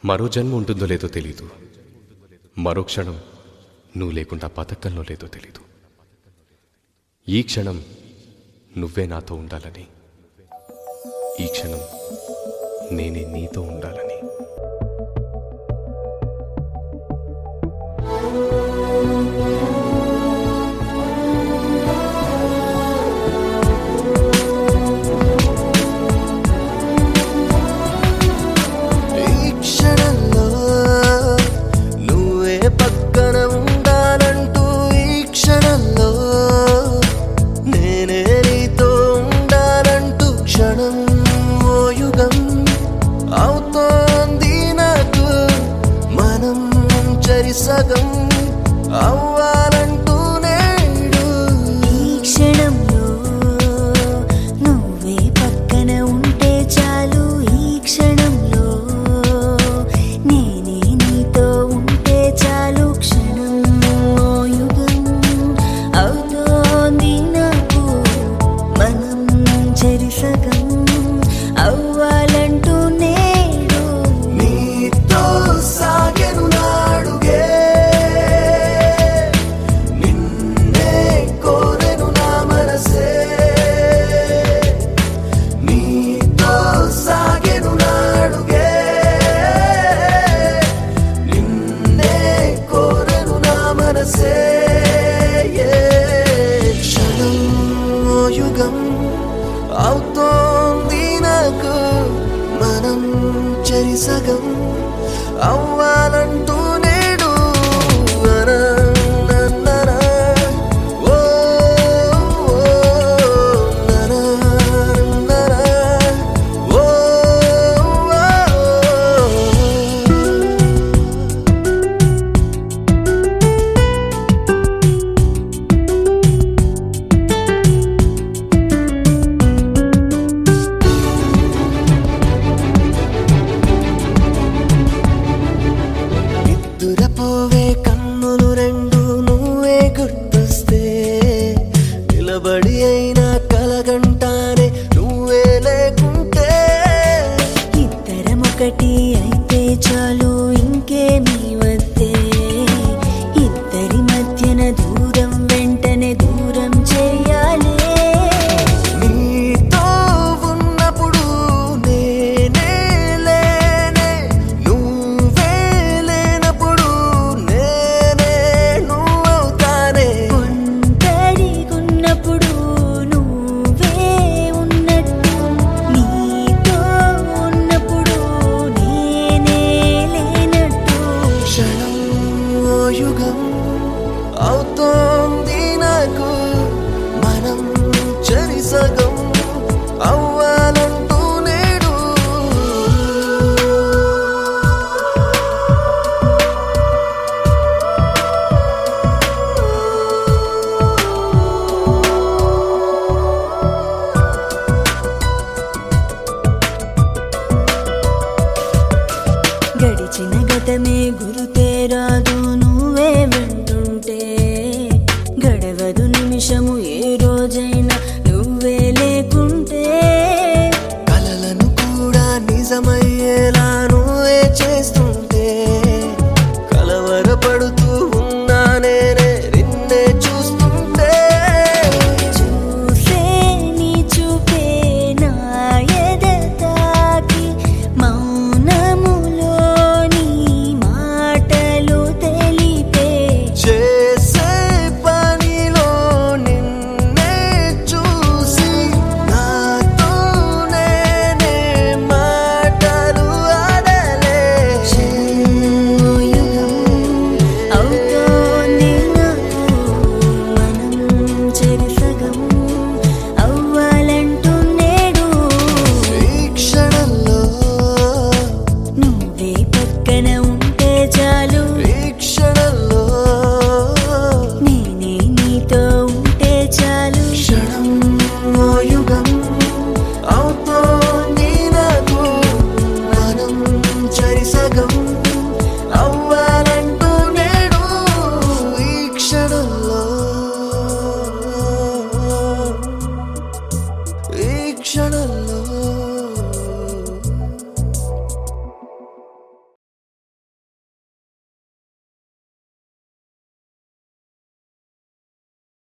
మరో జన్మ ఉంటుందో లేదో తెలీదు. మరో క్షణం నువ్వు లేకుండా బతకంలో లేదో తెలీదు. ఈ క్షణం నువ్వే నాతో ఉండాలని, ఈ క్షణం నేనే నీతో ఉండాలని. సగం అవ్వాలంటూ నేడు ఈ క్షణంలో నువ్వే పక్కన ఉంటే చాలు. ఈ క్షణంలో నేనే నీతో ఉంటే చాలు. క్షణం ఓ యుగం అవుతోంది నాకు, మనం చెరి సగం అవ్వాలంటూ నేడు నీతో సాగెను అవుతోంది నాకు, మనం చెరి సగం అవ్వాలంటూ నేడు. పోవే కన్నులు రెండు నువ్వే గుర్తొస్తే, నిలబడి అయినా కలగంటానే నువ్వే లేకుంటే. ఇద్దరం ఒకటి అయితే చాలు ఇంకేమీ వద్దే, ఇద్దరి మధ్యన దూరం వెంటనే దూరం చేయాలి. నీతో ఉన్నప్పుడు నేనే లేనే, నువ్వే లేనప్పుడు నేనే నువ్వవుతానే. ఒంటరిగున్నప్పుడు నువ్వే ఉన్నట్టు, నీతో ఉన్నప్పుడు నేనే లేనట్టు. క్షణం ఓ యుగం అవుతోంది నాకు, మనం చెరి సగం అవ్వాలంటూ నేడు. గడిచిన గతమే గురుతే రాదు నువ్వే వెంటుంటే, గడవదు నిమిషము ఏ రోజైనా నువ్వే లేకుంటే. కలలను కూడా నిజమయ్యేలా నువ్వే చేస్తుంటే, కలవరపడుతూ ఉన్నా నేనే నిన్నే చూస్తుంటే. చూసే నీ చూపే నా ఎద తాకి, మౌనములో నీ మాటలు తెలిపే. చేసే పనిలో నిన్నే చూసి నాతో నేనే మాటలు ఆడలే. ఓ యుగం అవుతోంది నాకు, మనం చెరి సగం అవ్వాలంటూ నేడు. ఈ క్షణంలో నువ్వే పక్కన ఉంటే చాలు, ఈ క్షణంలో నేనే నీతో ఉంటే చాలు. క్షణం ఓ యుగం అవుతోంది నాకు, మనం చెరి సగం అవ్వాలంటూ నేడు. ఈ క్షణంలో, ఈ క్షణంలో